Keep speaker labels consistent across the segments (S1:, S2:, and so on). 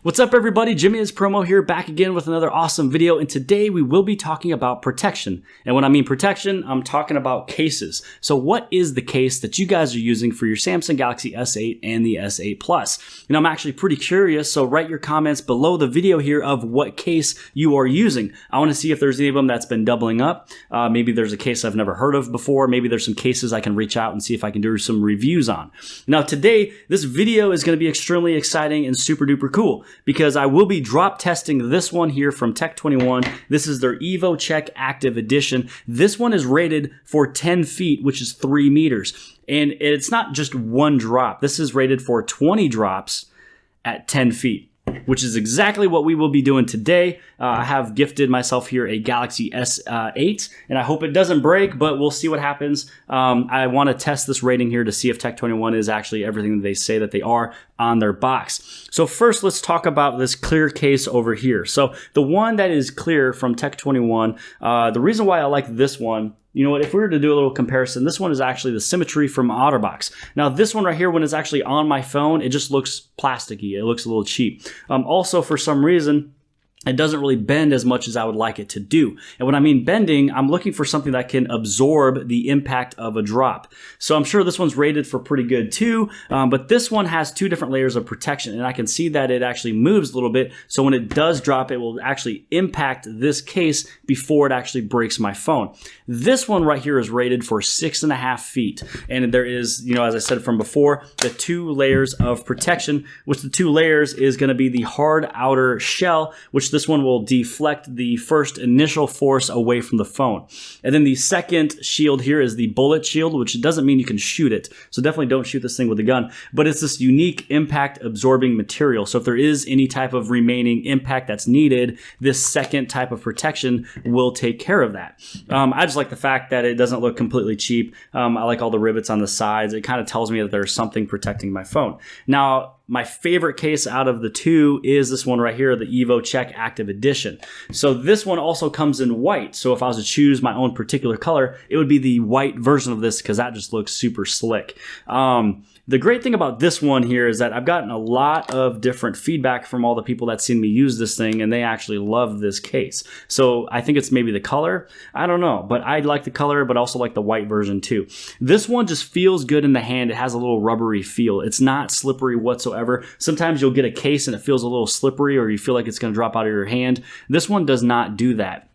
S1: What's up everybody, jimmyispromo here, back again with another awesome video, and today we will be talking about protection. And when I mean protection, I'm talking about cases. So what is the case that you guys are using for your Samsung Galaxy S8 and the S8 Plus? And I'm actually pretty curious, so write your comments below the video here of what case you are using. I want to see if there's any of them that's been doubling up. Maybe there's a case I've never heard of before. Maybe there's some cases I can reach out and see if I can do some reviews on. Now today, this video is going to be extremely exciting and super duper cool, because I will be drop testing this one here from Tech21. This is their Evo Check Active Edition. This one is rated for 10 feet, which is 3 meters. And it's not just one drop. This is rated for 20 drops at 10 feet. Which is exactly what we will be doing today. I have gifted myself here a Galaxy S8, and I hope it doesn't break, but we'll see what happens. I want to test this rating here to see if Tech21 is actually everything that they say that they are on their box. So first, let's talk about this clear case over here. So the one that is clear from Tech21, the reason why I like this one, you know what, if we were to do a little comparison, this one is actually the Symmetry from OtterBox. Now this one right here, when it's actually on my phone, it just looks plasticky. It looks a little cheap. Also, for some reason, it doesn't really bend as much as I would like it to do. And when I mean bending, I'm looking for something that can absorb the impact of a drop. So I'm sure this one's rated for pretty good too, but this one has 2 different layers of protection, and I can see that it actually moves a little bit. So when it does drop, it will actually impact this case before it actually breaks my phone. This one right here is rated for 6.5 feet. And there is, you know, as I said from before, the 2 layers of protection, which the 2 layers is going to be the hard outer shell, which this one will deflect the first initial force away from the phone. And then the second shield here is the bullet shield, which doesn't mean you can shoot it. So definitely don't shoot this thing with a gun, but it's this unique impact absorbing material. So if there is any type of remaining impact that's needed, this second type of protection will take care of that. I just like the fact that it doesn't look completely cheap. I like all the rivets on the sides. It kind of tells me that there's something protecting my phone. Now, my favorite case out of the 2 is this one right here, the Evo Check Active Edition. So this one also comes in white. So if I was to choose my own particular color, it would be the white version of this, because that just looks super slick. The great thing about this one here is that I've gotten a lot of different feedback from all the people that seen me use this thing, and they actually love this case. So I think it's maybe the color. I don't know, but I like the color, but also like the white version too. This one just feels good in the hand. It has a little rubbery feel. It's not slippery whatsoever. Sometimes you'll get a case and it feels a little slippery, or you feel like it's going to drop out of your hand. This one does not do that.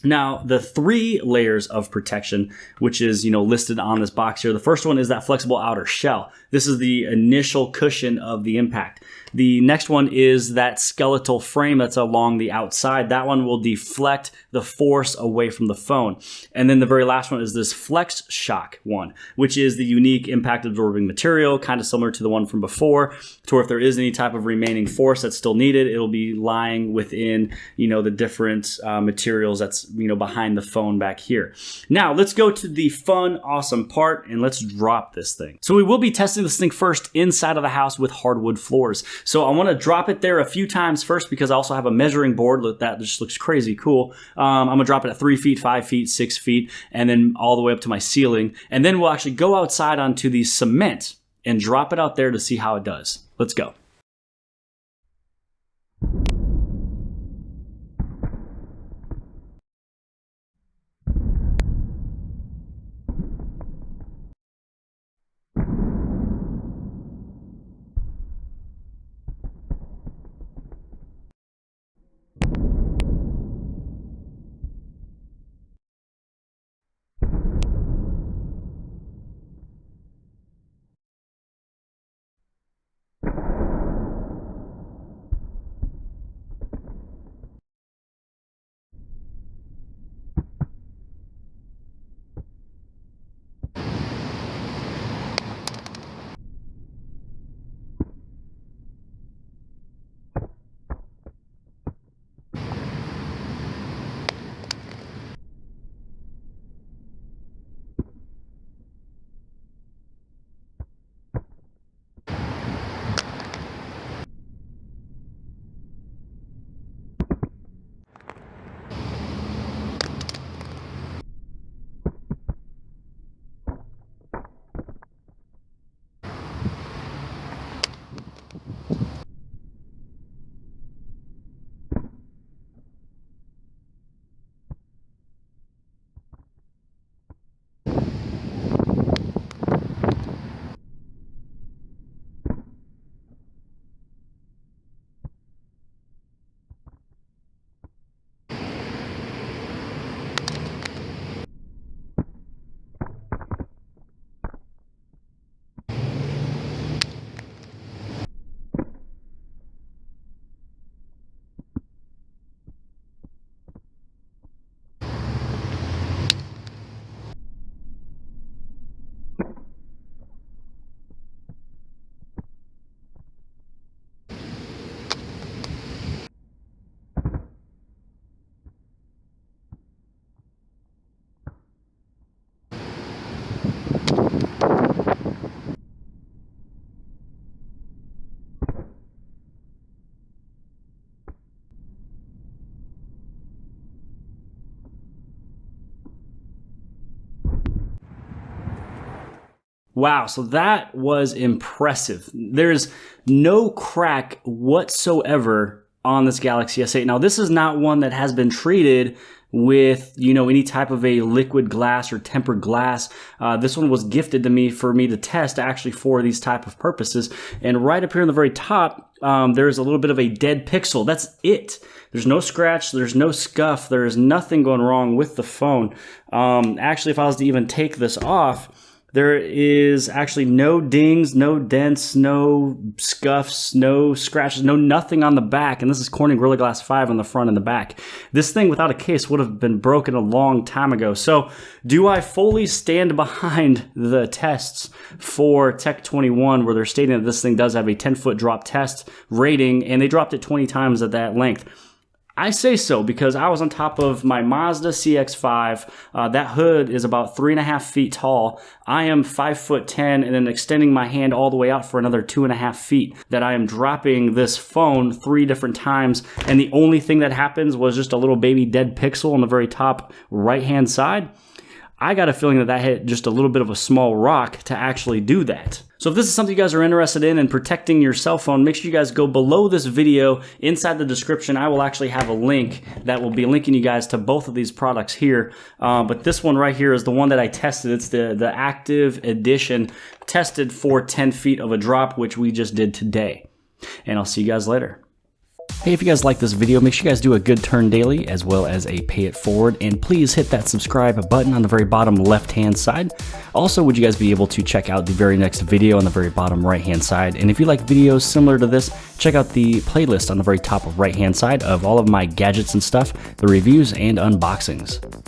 S1: Now, the 3 layers of protection, which is, you know, listed on this box here. The first one is that flexible outer shell. This is the initial cushion of the impact. The next one is that skeletal frame that's along the outside. That one will deflect the force away from the phone. And then the very last one is this flex shock one, which is the unique impact absorbing material, kind of similar to the one from before, to where if there is any type of remaining force that's still needed, it'll be lying within, you know, the different materials that's, you know, behind the phone back here. Now, let's go to the fun, awesome part, and let's drop this thing. So we will be testing this thing first inside of the house with hardwood floors. So I want to drop it there a few times first, because I also have a measuring board that just looks crazy cool. I'm going to drop it at 3 feet, 5 feet, 6 feet, and then all the way up to my ceiling. And then we'll actually go outside onto the cement and drop it out there to see how it does. Let's go. Wow, so that was impressive. There's no crack whatsoever on this Galaxy S8. Now, this is not one that has been treated with, any type of a liquid glass or tempered glass. This one was gifted to me for me to test actually for these type of purposes. And right up here in the very top, there's a little bit of a dead pixel. That's it. There's no scratch. There's no scuff. There's nothing going wrong with the phone. Actually, if I was to even take this off, there is actually no dings, no dents, no scuffs, no scratches, nothing on the back. And this is Corning Gorilla Glass 5 on the front and the back. This thing without a case would have been broken a long time ago. So do I fully stand behind the tests for Tech 21 where they're stating that this thing does have a 10-foot drop test rating and they dropped it 20 times at that length? I say so because I was on top of my Mazda CX-5. That hood is about 3.5 feet tall. I am 5'10" and then extending my hand all the way out for another 2.5 feet. That I am dropping this phone 3 different times, and the only thing that happens was just a little baby dead pixel on the very top right-hand side. I got a feeling that hit just a little bit of a small rock to actually do that. So if this is something you guys are interested in protecting your cell phone, make sure you guys go below this video. Inside the description, I will actually have a link that will be linking you guys to both of these products here. But this one right here is the one that I tested. It's the Active Edition, tested for 10 feet of a drop, which we just did today. And I'll see you guys later. Hey, if you guys like this video, make sure you guys do a good turn daily as well as a pay it forward, and please hit that subscribe button on the very bottom left hand side. Also, would you guys be able to check out the very next video on the very bottom right hand side? And if you like videos similar to this, check out the playlist on the very top right hand side of all of my gadgets and stuff, the reviews and unboxings.